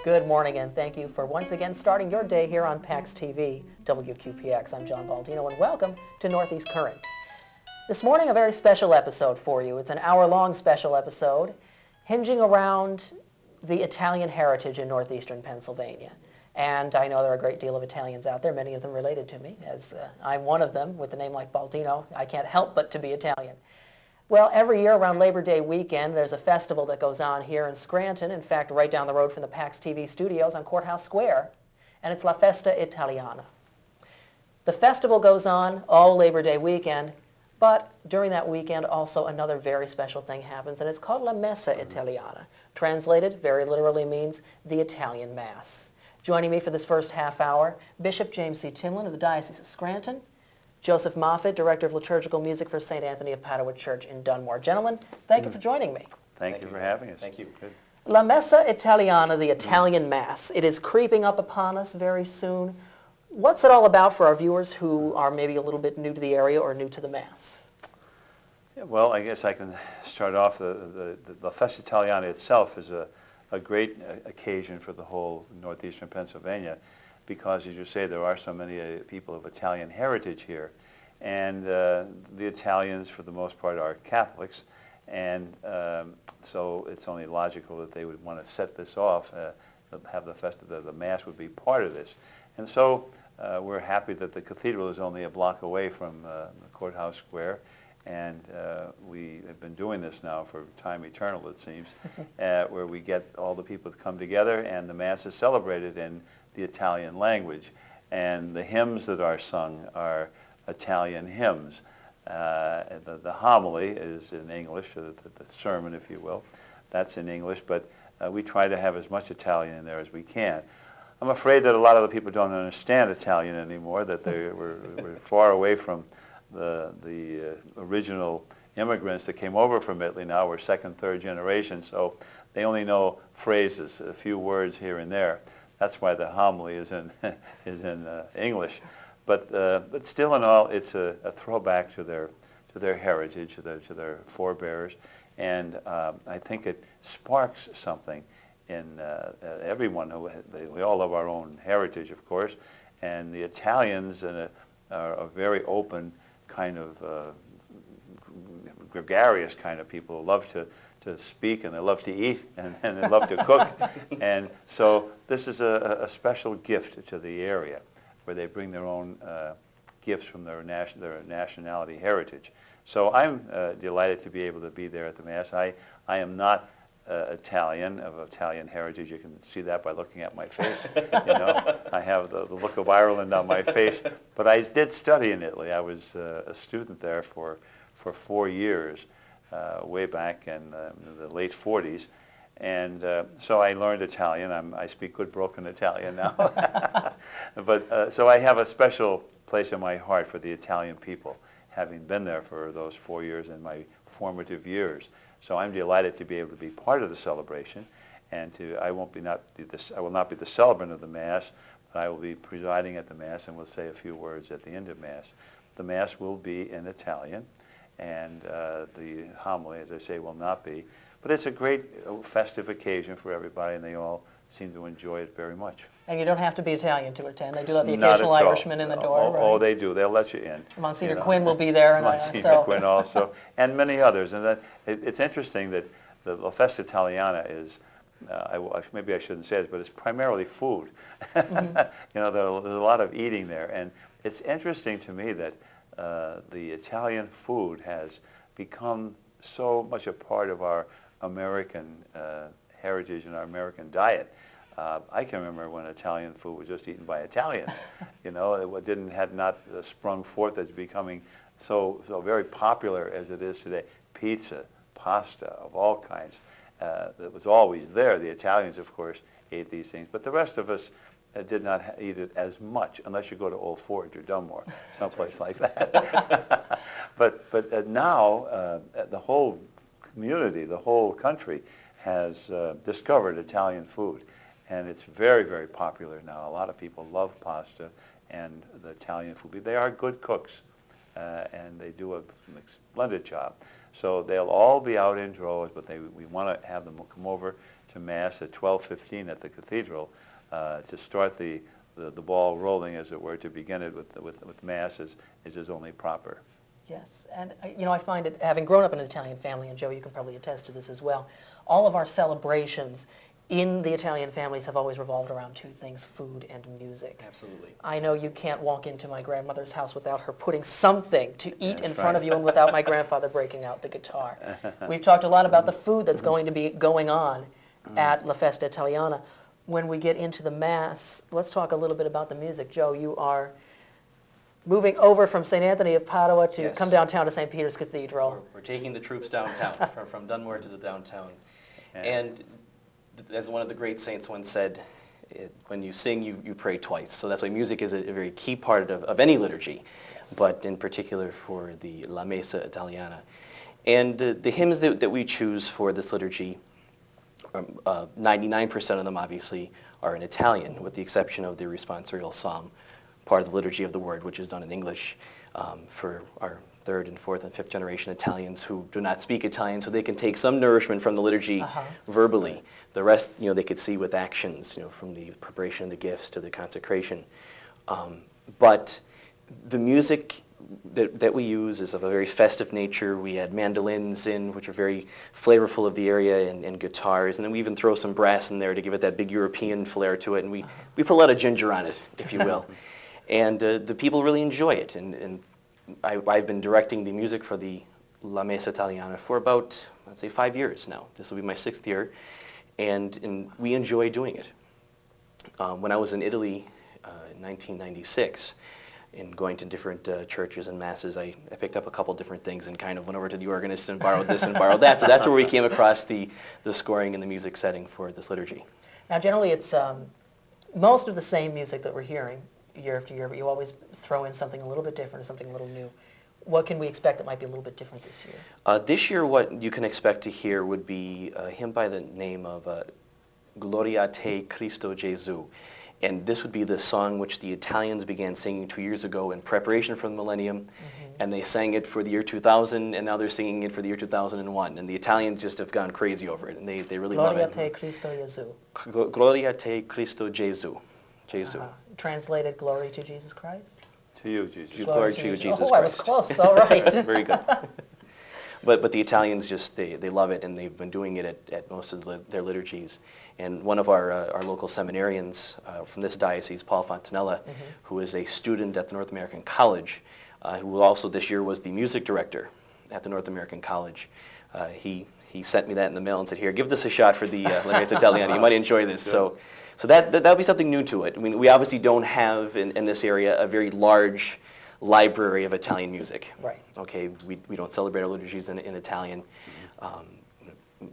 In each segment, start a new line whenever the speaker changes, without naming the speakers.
Good morning, and thank you for once again starting your day here on PAX TV, WQPX. I'm John Baldino, and welcome to Northeast Current. This morning, a very special episode for you. It's an hour-long special episode hinging around the Italian heritage in northeastern Pennsylvania. And I know there are a great deal of Italians out there, many of them related to me, as I'm one of them. With a name like Baldino, I can't help but to be Italian. Well, every year around Labor Day weekend, there's a festival that goes on here in Scranton, in fact, right down the road from the PAX TV studios on Courthouse Square, and it's La Festa Italiana. The festival goes on all Labor Day weekend, but during that weekend also another very special thing happens, and it's called La Messa Italiana. Translated, very literally means the Italian Mass. Joining me for this first half hour, Bishop James C. Timlin of the Diocese of Scranton, Joseph Moffitt, Director of Liturgical Music for St. Anthony of Padua Church in Dunmore. Gentlemen, thank you for joining me.
Thank you for having us.
Thank you. Good.
La Messa Italiana, the Italian Mass. It is creeping up upon us very soon. What's it all about for our viewers who are maybe a little bit new to the area or new to the Mass?
Yeah, well, I guess I can start off. The Festa Italiana itself is a great occasion for the whole northeastern Pennsylvania, because, as you say, there are so many people of Italian heritage here. And the Italians, for the most part, are Catholics. And so it's only logical that they would want to set this off, have the Festa, the Mass would be part of this. And so we're happy that the cathedral is only a block away from the Courthouse Square. And we have been doing this now for time eternal, it seems, where we get all the people to come together, and the Mass is celebrated in the Italian language, and the hymns that are sung are Italian hymns. The homily is in English, the sermon, if you will, that's in English, but we try to have as much Italian in there as we can. I'm afraid that a lot of the people don't understand Italian anymore, that we're far away from the original immigrants that came over from Italy. Now we're second, third generation, so they only know phrases, a few words here and there. That's why the homily is in English, but still in all, it's a throwback to their heritage, to their forebears, and I think it sparks something in everyone. We all have our own heritage, of course, and the Italians are a very open kind of gregarious kind of people who love to speak, and they love to eat, and they love to cook. And so this is a special gift to the area, where they bring their own gifts from their nationality heritage. So I'm delighted to be able to be there at the Mass. I am not Italian, of Italian heritage. You can see that by looking at my face. You know, I have the look of Ireland on my face. But I did study in Italy. I was a student there for 4 years. Way back in the late 40s, and so I learned Italian. I speak good broken Italian now, but so I have a special place in my heart for the Italian people, having been there for those 4 years in my formative years. So I'm delighted to be able to be part of the celebration, and I will not be the celebrant of the Mass, but I will be presiding at the Mass, and will say a few words at the end of Mass. The Mass will be in Italian, and the homily, as I say, will not be. But it's a great festive occasion for everybody, and they all seem to enjoy it very much.
And you don't have to be Italian to attend. They do let the occasional Irishman in the door, right?
Oh, they do. They'll let you in.
Monsignor Quinn will be there. And
Monsignor Quinn also, and many others. And it's interesting that the La Festa Italiana is, maybe I shouldn't say this, but it's primarily food. Mm-hmm. You know, there's a lot of eating there. And it's interesting to me that the Italian food has become so much a part of our American heritage and our American diet. I can remember when Italian food was just eaten by Italians. You know, it had not sprung forth as becoming so very popular as it is today. Pizza, pasta of all kinds. It was always there. The Italians, of course, ate these things, but the rest of us did not eat it as much, unless you go to Old Forge or Dunmore, someplace like that. But now the whole community, the whole country has discovered Italian food, and it's very, very popular now. A lot of people love pasta and the Italian food. They are good cooks. and they do a splendid job. So they'll all be out in droves, but we want to have them come over to Mass at 12:15 at the cathedral to start the ball rolling, as it were, to begin it with Mass is only proper.
Yes, and I find it, having grown up in an Italian family, and Joe, you can probably attest to this as well, all of our celebrations in the Italian families have always revolved around two things: food and music.
Absolutely.
I know you can't walk into my grandmother's house without her putting something to eat in front
right.
of you, and without my grandfather breaking out the guitar. We've talked a lot about the food that's going to be going on at La Festa Italiana. When we get into the Mass, let's talk a little bit about the music. Joe, you are moving over from St. Anthony of Padua to come downtown to St. Peter's Cathedral.
We're taking the troops downtown, from Dunmore to the downtown. And as one of the great saints once said, when you sing, you pray twice. So that's why music is a very key part of any liturgy, but in particular for the La Messa Italiana. And the hymns that we choose for this liturgy, 99% of them obviously are in Italian, with the exception of the responsorial psalm, part of the liturgy of the word, which is done in English for our third and fourth and fifth generation Italians who do not speak Italian, so they can take some nourishment from the liturgy verbally. The rest, they could see with actions, from the preparation of the gifts to the consecration. But the music that we use is of a very festive nature. We add mandolins in, which are very flavorful of the area, and guitars, and then we even throw some brass in there to give it that big European flair to it, and we put a lot of ginger on it, if you will. And the people really enjoy it, and I've been directing the music for the La Messa Italiana for about, I'd say, 5 years now. This will be my 6th year, and we enjoy doing it. When I was in Italy in 1996, and going to different churches and masses, I picked up a couple different things and kind of went over to the organist and borrowed this and borrowed that. So that's where we came across the scoring and the music setting for this liturgy.
Now, generally, it's most of the same music that we're hearing year after year, but you always throw in something a little bit different, something a little new. What can we expect that might be a little bit different this year?
This year, what you can expect to hear would be a hymn by the name of Gloria a te, Cristo Gesù. And this would be the song which the Italians began singing 2 years ago in preparation for the millennium. And they sang it for the year 2000, and now they're singing it for the year 2001. And the Italians just have gone crazy over it, and they really love it.
Gloria te, Cristo Gesù.
Gloria te, Cristo Gesù. Gesù.
Translated, glory to Jesus Christ?
To you, Jesus.
Glory to you, Jesus Christ.
Oh, I was close. All right.
Very good. But the Italians just, they love it, and they've been doing it at most of their liturgies. And one of our local seminarians from this diocese, Paul Fontanella, who is a student at the North American College, who also this year was the music director at the North American College, he sent me that in the mail and said, here, give this a shot for the La Messa Italiana. You might enjoy this. So that'll be something new to it. I mean, we obviously don't have in this area a very large library of Italian music.
Right.
Okay, we don't celebrate our liturgies in Italian.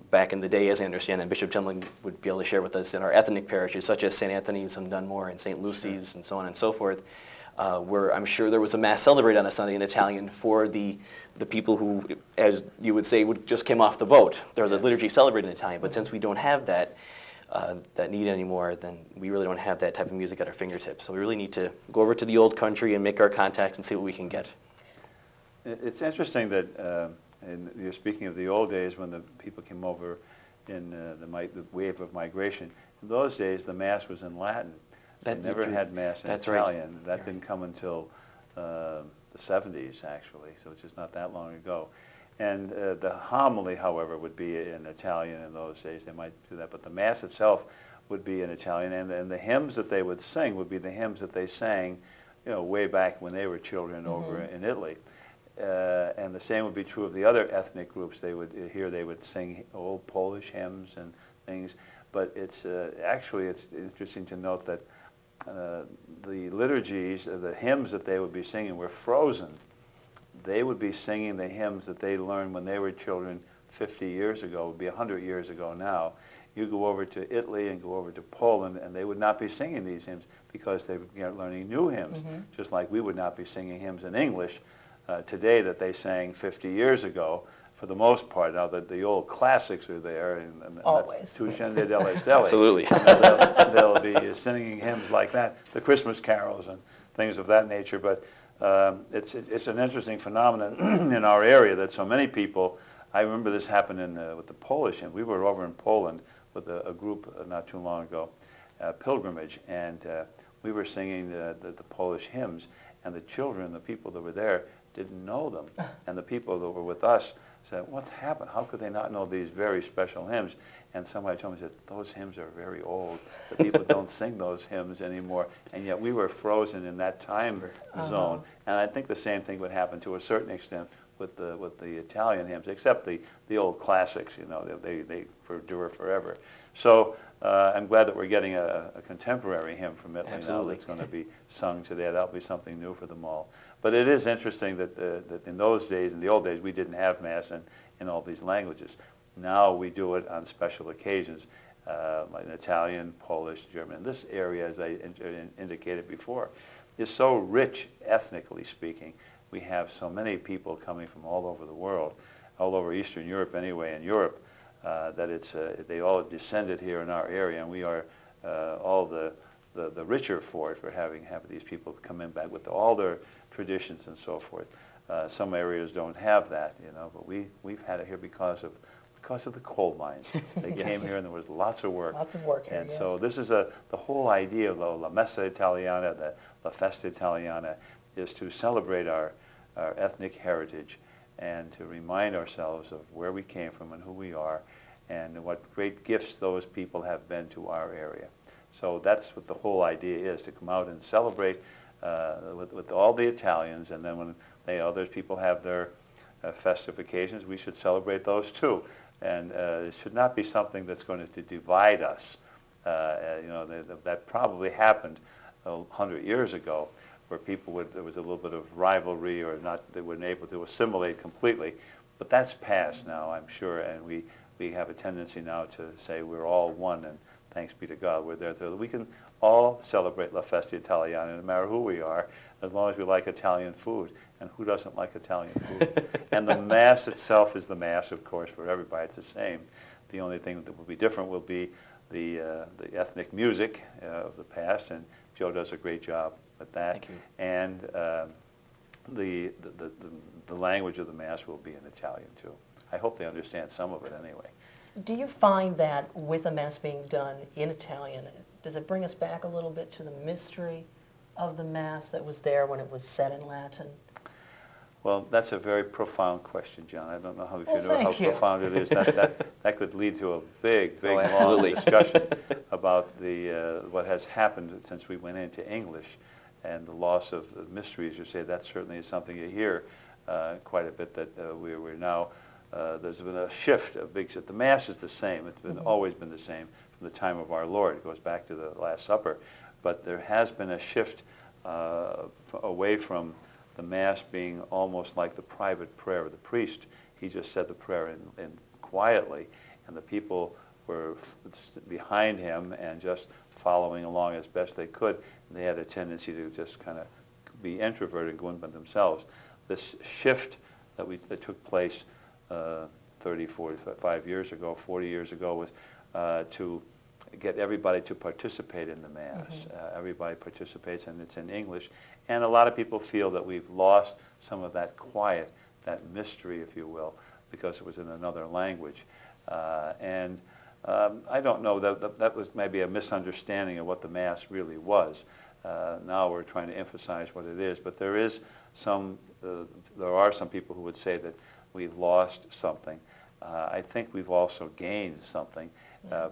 Back in the day, as I understand, and Bishop Timlin would be able to share with us, in our ethnic parishes, such as St. Anthony's and Dunmore and St. Lucy's and so on and so forth, where I'm sure there was a Mass celebrated on a Sunday in Italian for the people who, as you would say, just came off the boat. There was a liturgy celebrated in Italian, but since we don't have that need anymore, then we really don't have that type of music at our fingertips. So we really need to go over to the old country and make our contacts and see what we can get.
It's interesting that and you're speaking of the old days when the people came over in the wave of migration. In those days, the Mass was in Latin. They never had Mass in Italian. Right. That didn't come until the 70s, actually, so it's just not that long ago. And the homily, however, would be in Italian in those days. They might do that, but the Mass itself would be in Italian, and the hymns that they would sing would be the hymns that they sang, way back when they were children over in Italy. And the same would be true of the other ethnic groups. They would sing old Polish hymns and things. But it's actually it's interesting to note that the liturgies, the hymns that they would be singing were frozen. They would be singing the hymns that they learned when they were children 50 years ago. It would be 100 years ago now. You go over to Italy and go over to Poland, and they would not be singing these hymns because they would be learning new hymns, just like we would not be singing hymns in English today that they sang 50 years ago, for the most part. Now that the old classics are there, and
always.
Tu scende delle stelle.
Absolutely.
They'll be singing hymns like that, the Christmas carols and things of that nature. But It's an interesting phenomenon in our area that so many people, I remember this happened with the Polish hymn. We were over in Poland with a group not too long ago, pilgrimage, and we were singing the Polish hymns, and the children, the people that were there, didn't know them. And the people that were with us said, what's happened? How could they not know these very special hymns? And somebody told me, said, those hymns are very old. The people don't sing those hymns anymore. And yet we were frozen in that time zone. And I think the same thing would happen to a certain extent with the Italian hymns, except the old classics, you know, they endure forever. So I'm glad that we're getting a contemporary hymn from Italy now that's going to be sung today. That'll be something new for them all. But it is interesting that in those days, in the old days, we didn't have Mass in all these languages. Now we do it on special occasions, like in Italian, Polish, German. And this area, as I indicated before, is so rich ethnically speaking. We have so many people coming from all over the world, all over Eastern Europe anyway, and Europe, that they all descended here in our area, and we are all the richer for it, for having these people come in back with all their traditions and so forth. Some areas don't have that, you know, but we've had it here because of the coal mines. They came here and there was lots of work.
Lots of work here,
and so this is the whole idea of La Messa Italiana, the Festa Italiana, is to celebrate our ethnic heritage and to remind ourselves of where we came from and who we are and what great gifts those people have been to our area. So that's what the whole idea is, to come out and celebrate with all the Italians, and then when other people have their festive occasions, we should celebrate those too. And it should not be something that's going to divide us. You know, that probably happened 100 years ago, where there was a little bit of rivalry, or they weren't able to assimilate completely. But that's past now, I'm sure, and we have a tendency now to say we're all one, and thanks be to God, we're there. We can all celebrate La Festa Italiana, no matter who we are, as long as we like Italian food. And who doesn't like Italian food? And the Mass itself is the Mass, of course, for everybody. It's the same. The only thing that will be different will be the ethnic music of the past, and Joe does a great job with that.
Thank you.
And the language of the Mass will be in Italian, too. I hope they understand some of it anyway.
Do you find that with the Mass being done in Italian, does it bring us back a little bit to the mystery of the Mass that was there when it was said in Latin?
Well, that's a very profound question, John. I don't know if you know how profound it is. That could lead to a big, long discussion about what has happened since we went into English and the loss of the mysteries. You say that certainly is something you hear quite a bit, that we're now, there's been a shift, the Mass is the same. It's always been the same from the time of our Lord. It goes back to the Last Supper. But there has been a shift away from the Mass being almost like the private prayer of the priest. He just said the prayer in quietly, and the people were behind him and just following along as best they could. And they had a tendency to just kind of be introverted and go in by themselves. This shift that took place 30, 45 years ago, 40 years ago, was to get everybody to participate in the Mass. Everybody participates, and it's in English. And a lot of people feel that we've lost some of that quiet, that mystery, if you will, because it was in another language. I don't know, that was maybe a misunderstanding of what the Mass really was. Now we're trying to emphasize what it is, but there are some people who would say that we've lost something. I think we've also gained something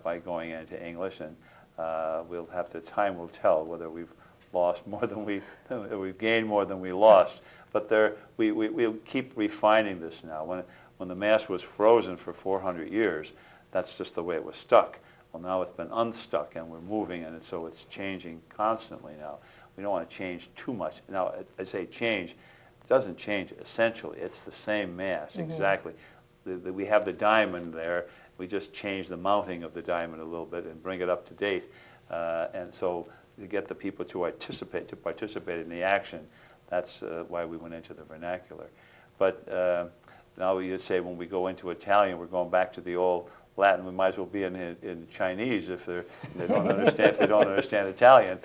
by going into English, and time will tell whether we've lost more than we've gained more than we lost. But we'll keep refining this now. When the Mass was frozen for 400 years, that's just the way it was stuck. Well, now it's been unstuck, and we're moving, and so it's changing constantly now. We don't want to change too much. Now, I say change, it doesn't change essentially. It's the same Mass, exactly. We have the diamond there. We just change the mounting of the diamond a little bit and bring it up to date. And so to get the people to participate in the action, that's why we went into the vernacular. But now you say when we go into Italian, we're going back to the old Latin. We might as well be in Chinese if they don't understand if they don't understand Italian,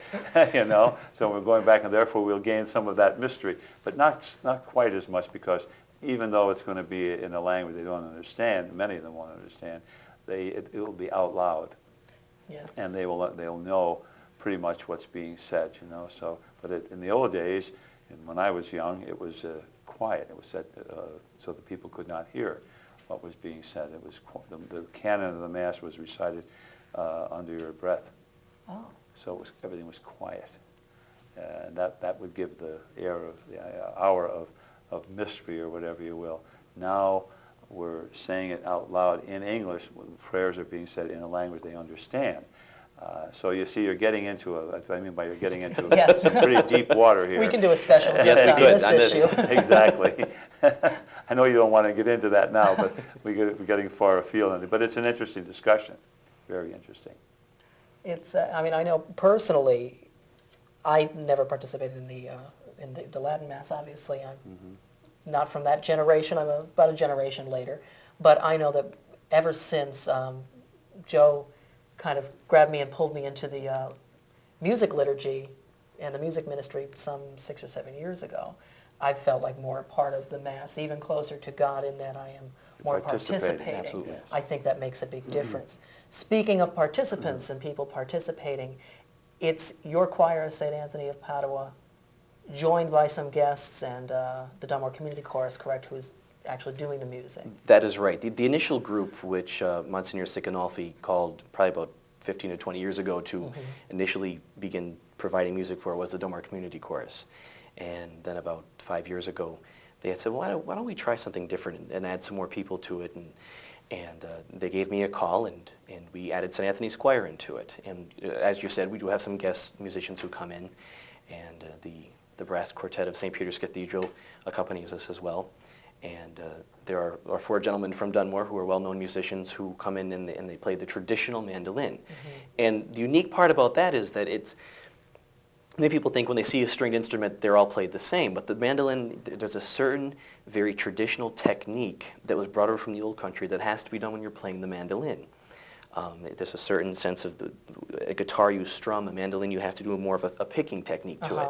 you know. So we're going back, and therefore we'll gain some of that mystery, but not quite as much, because even though it's going to be in a language they don't understand, many of them won't understand. It will be out loud,
Yes.
and they'll know pretty much what's being said, you know. So, but in the old days, and when I was young, it was quiet. It was said so the people could not hear what was being said. It was the canon of the Mass was recited under your breath.
Oh.
So everything was quiet, and that would give the air of the hour of mystery, or whatever you will. Now we're saying it out loud in English. Prayers are being said in a language they understand. So you see, you're getting into that's what I mean by you're getting into
Yes.
some pretty deep water here.
We can do a special
Yes,
just
we
on
could.
this
On this.
issue.
Exactly. I know you don't want to get into that now, but we're getting far afield on it. But it's an interesting discussion, very interesting.
It's, I mean, I know personally, I never participated in the Latin Mass, obviously. I'm not from that generation. I'm about a generation later. But I know that ever since Joe kind of grabbed me and pulled me into the music liturgy and the music ministry some 6 or 7 years ago, I felt like more a part of the Mass, even closer to God, in that I am more participating.
Absolutely.
I think that makes a big difference. Speaking of participants and people participating, it's your choir of St. Anthony of Padua, joined by some guests, and the Dunmore Community Chorus, correct, who's actually doing the music.
That is right. The initial group, which Monsignor Sicanolfi called probably about 15 to 20 years ago to initially begin providing music for, was the Dunmore Community Chorus. And then about 5 years ago, they had said, well, why don't we try something different and add some more people to it? And they gave me a call, and we added St. Anthony's Choir into it. And as you said, we do have some guest musicians who come in, and the brass quartet of St. Peter's Cathedral accompanies us as well. And there are 4 gentlemen from Dunmore who are well-known musicians who come in and they play the traditional mandolin. And the unique part about that is that many people think when they see a stringed instrument, they're all played the same. But the mandolin, there's a certain very traditional technique that was brought over from the old country that has to be done when you're playing the mandolin. There's a certain sense of a guitar you strum, a mandolin you have to do more of a picking technique to it.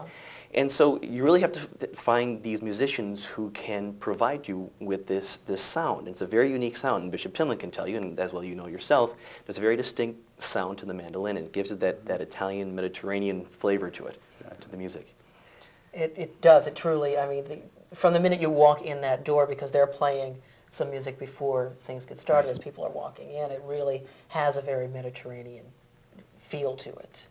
And so you really have to find these musicians who can provide you with this sound. It's a very unique sound, and Bishop Timlin can tell you, and as well you know yourself, there's a very distinct sound to the mandolin, and it gives it that Italian, Mediterranean flavor to it, to the music.
It does. It truly, I mean, from the minute you walk in that door, because they're playing some music before things get started, as people are walking in, it really has a very Mediterranean feel to it.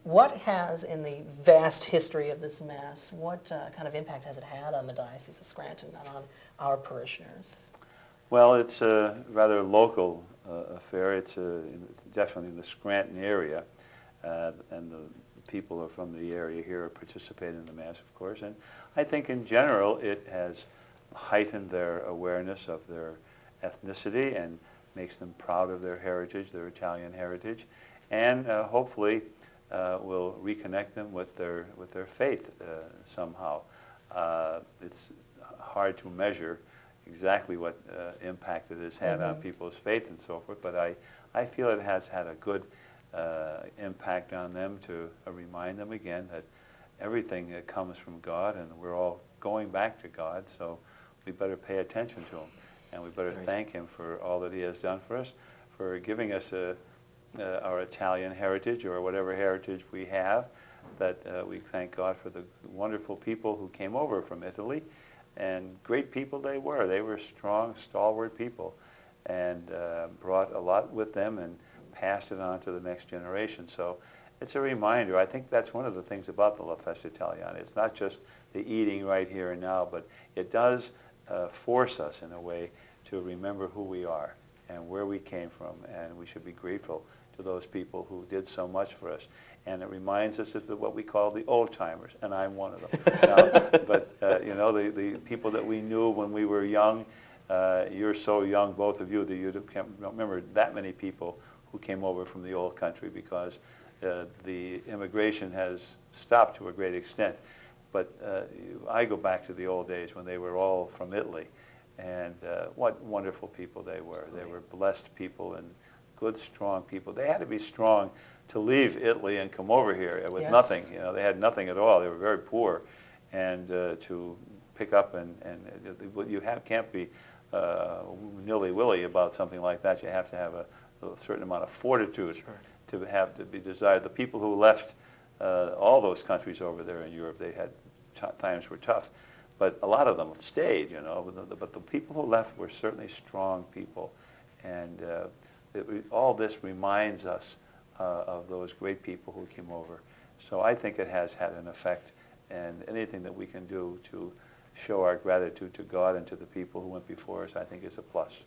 What has, in the vast history of this Mass, what kind of impact has it had on the Diocese of Scranton and on our parishioners?
Well, it's a rather local affair. It's definitely in the Scranton area, and the people are from the area here participate in the Mass, of course. And I think in general it has heightened their awareness of their ethnicity and makes them proud of their heritage, their Italian heritage, and hopefully will reconnect them with their faith somehow. It's hard to measure exactly what impact it has had on people's faith and so forth, but I feel it has had a good impact on them to remind them again that everything comes from God, and we're all going back to God, so we better pay attention to Him, and we better thank Him for all that He has done for us, for giving us our Italian heritage, or whatever heritage we have, that we thank God for the wonderful people who came over from Italy, and great people they were. They were strong, stalwart people, and brought a lot with them and passed it on to the next generation. So it's a reminder. I think that's one of the things about the La Festa Italiana. It's not just the eating right here and now, but it does force us in a way to remember who we are and where we came from, and we should be grateful to those people who did so much for us. And it reminds us of what we call the old-timers, and I'm one of them. Now, but, you know, the people that we knew when we were young, you're so young, both of you, that you can't remember that many people who came over from the old country, because the immigration has stopped to a great extent. But I go back to the old days when they were all from Italy, And what wonderful people they were. They were blessed people and good, strong people. They had to be strong to leave Italy and come over here with nothing. You know, they had nothing at all. They were very poor. And to pick up and you can't be nilly-willy about something like that. You have to have a certain amount of fortitude to be desired. The people who left all those countries over there in Europe, they had times were tough. But a lot of them stayed, you know. But the people who left were certainly strong people. And all this reminds us of those great people who came over. So I think it has had an effect. And anything that we can do to show our gratitude to God and to the people who went before us, I think is a plus.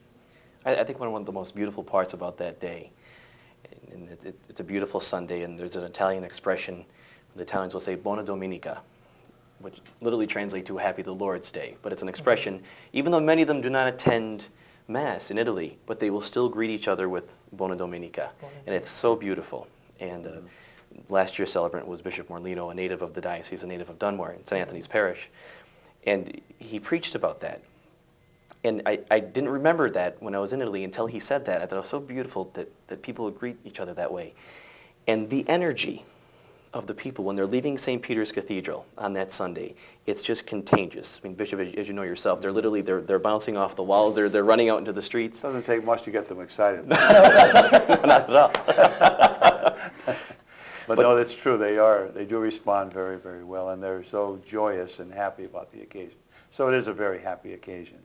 I think one of the most beautiful parts about that day, and it's a beautiful Sunday, and there's an Italian expression, the Italians will say, Buona Domenica, which literally translates to Happy the Lord's Day. But it's an expression, even though many of them do not attend Mass in Italy, but they will still greet each other with Buona Domenica. And it's so beautiful. And last year's celebrant was Bishop Morlino, a native of the diocese, a native of Dunmore in St. Anthony's Parish. And he preached about that. And I didn't remember that when I was in Italy until he said that. I thought it was so beautiful that people would greet each other that way. And the energy of the people when they're leaving St. Peter's Cathedral on that Sunday, it's just contagious. I mean, Bishop, as you know yourself, they're literally, they're bouncing off the walls, they're running out into the streets.
It doesn't take much to get them excited.
Not at all.
But no, that's true. They do respond very, very well, and they're so joyous and happy about the occasion. So it is a very happy occasion.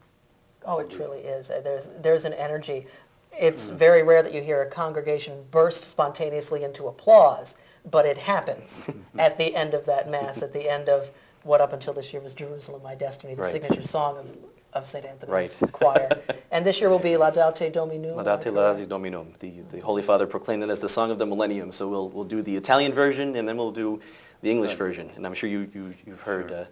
Oh, it truly is. There's an energy. It's very rare that you hear a congregation burst spontaneously into applause, but it happens at the end of that Mass, at the end of what up until this year was Jerusalem, My Destiny, the signature song of St. Anthony's choir. And this year will be Laudate Dominum.
Laudate Laudate Dominum. The Holy Father proclaimed it as the song of the millennium. So we'll do the Italian version, and then we'll do the English version. And I'm sure you've heard Laudate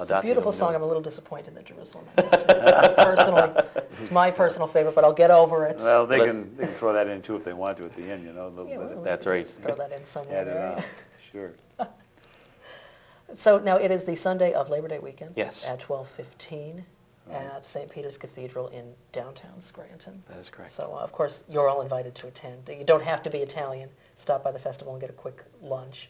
It's a beautiful
Dominum.
song. I'm a little disappointed that Jerusalem. Personally, it's my personal favorite, but I'll get over it.
Well, they can throw that in too if they want to at the end, you know.
That's right.
Just throw that in somewhere.
Add it on. Sure.
So now it is the Sunday of Labor Day weekend.
Yes.
At 12:15 at St. Peter's Cathedral in downtown Scranton.
That is correct.
So of course you're all invited to attend. You don't have to be Italian. Stop by the festival and get a quick lunch.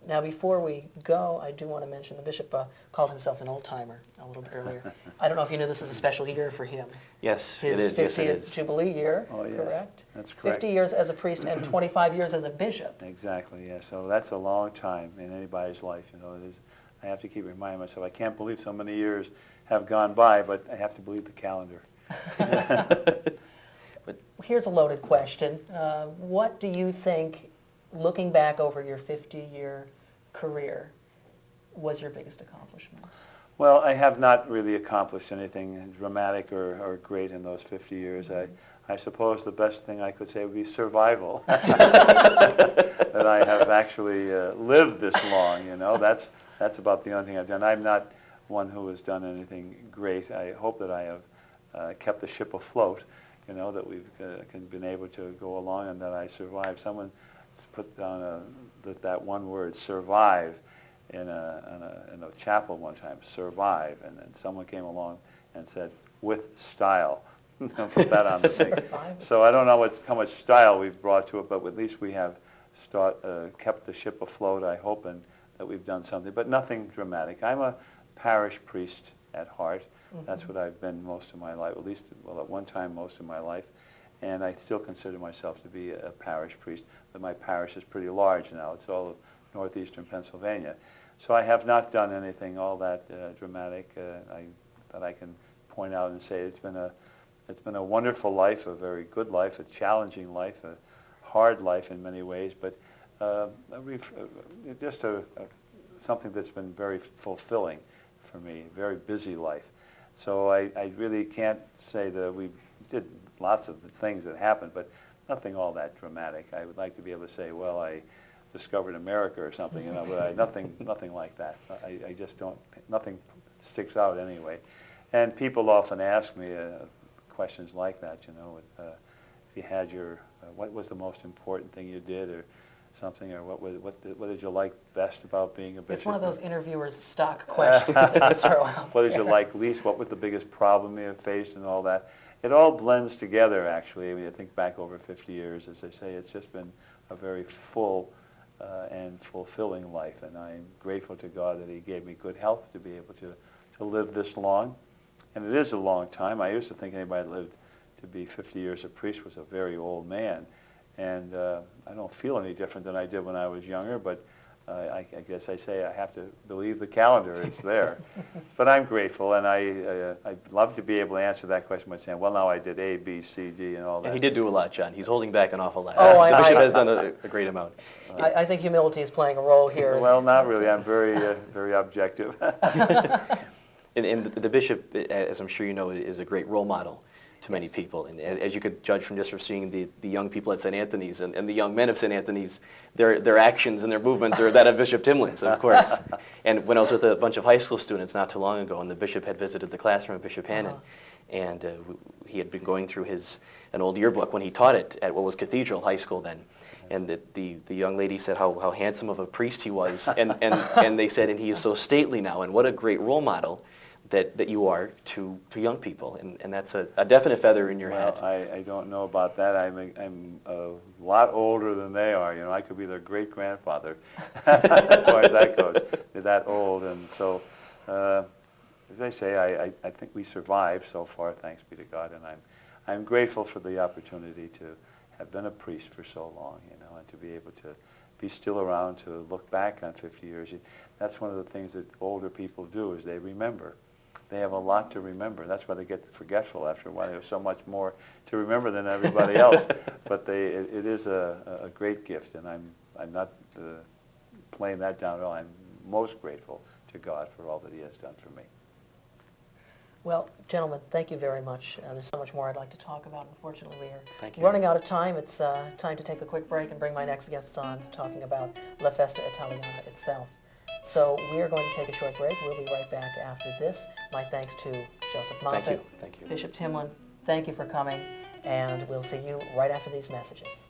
Now before we go, I do want to mention the bishop called himself an old-timer a little bit earlier. I don't know if you knew this is a special year for him.
Yes,
His
it is. Yes, it
50th
is.
Jubilee year,
Oh, yes.
correct?
That's correct.
50 years as a priest and 25 years as a bishop.
Exactly, yeah. So that's a long time in anybody's life, you know. It is. I have to keep reminding myself, I can't believe so many years have gone by, but I have to believe the calendar.
Here's a loaded question. What do you think, looking back over your 50-year career, was your biggest accomplishment?
Well, I have not really accomplished anything dramatic or great in those 50 years. I suppose the best thing I could say would be survival. That I have actually lived this long, you know. That's about the only thing I've done. I'm not one who has done anything great. I hope that I have kept the ship afloat, you know, that we've been able to go along and that I survived. Someone put down that one word, survive, in a chapel one time, survive, and then someone came along and said, with style. Put that on the thing. So I don't know how much style we've brought to it, but at least we have kept the ship afloat, I hope, and that we've done something, but nothing dramatic. I'm a parish priest at heart. That's what I've been most of my life, at least, well, at one time most of my life. And I still consider myself to be a parish priest, but my parish is pretty large now. It's all of northeastern Pennsylvania. So I have not done anything all that dramatic that I can point out and say it's been a wonderful life, a very good life, a challenging life, a hard life in many ways, but just something that's been very fulfilling for me, a very busy life. So I really can't say that we did lots of the things that happened, but nothing all that dramatic. I would like to be able to say, well, I discovered America or something, you know, but nothing like that. I just don't, nothing sticks out anyway. And people often ask me questions like that, you know, if you had what was the most important thing you did, or something, or what did you like best about being a bishop?
It's one of those interviewers' stock questions that you throw out.
What did you like least? What was the biggest problem you have faced and all that? It all blends together, actually. I mean, I think back over 50 years, as I say, it's just been a very full and fulfilling life, and I'm grateful to God that he gave me good health to be able to live this long. And it is a long time. I used to think anybody that lived to be 50 years a priest was a very old man. And I don't feel any different than I did when I was younger, but I guess I say I have to believe the calendar. It's there. But I'm grateful, and I'd love to be able to answer that question by saying, well, now I did A, B, C, D, and all that.
And he did do a lot, John. He's holding back an awful lot.
Oh,
the bishop has done a great amount.
I think humility is playing a role here.
Well, not really. I'm very objective.
And the bishop, as I'm sure you know, is a great role model to many people. And as you could judge from just from seeing the young people at St. Anthony's and the young men of St. Anthony's, their actions and their movements are that of Bishop Timlin's, of course. And when I was with a bunch of high school students not too long ago, and the bishop had visited the classroom of Bishop Hannon, and he had been going through an old yearbook when he taught it at what was Cathedral High School then. And the young lady said how handsome of a priest he was, and they said, and he is so stately now, and what a great role model that you are to young people, and that's a definite feather in your hat.
Well, I don't know about that. I'm a lot older than they are. You know, I could be their great-grandfather as far as that goes. They're that old, and so, as I say, I think we survived so far, thanks be to God, and I'm grateful for the opportunity to have been a priest for so long, you know, and to be able to be still around to look back on 50 years. That's one of the things that older people do, is they remember. They have a lot to remember. That's why they get forgetful after a while. They have so much more to remember than everybody else. But it is a great gift, and I'm not playing that down at all. I'm most grateful to God for all that he has done for me.
Well, gentlemen, thank you very much. There's so much more I'd like to talk about. Unfortunately, we are
Thank you.
running out of time. It's time to take a quick break and bring my next guests on, talking about La Festa Italiana itself. So we are going to take a short break. We'll be right back after this. My thanks to Joseph Moffitt,
Thank you.
Bishop Timlin. Thank you for coming, and we'll see you right after these messages.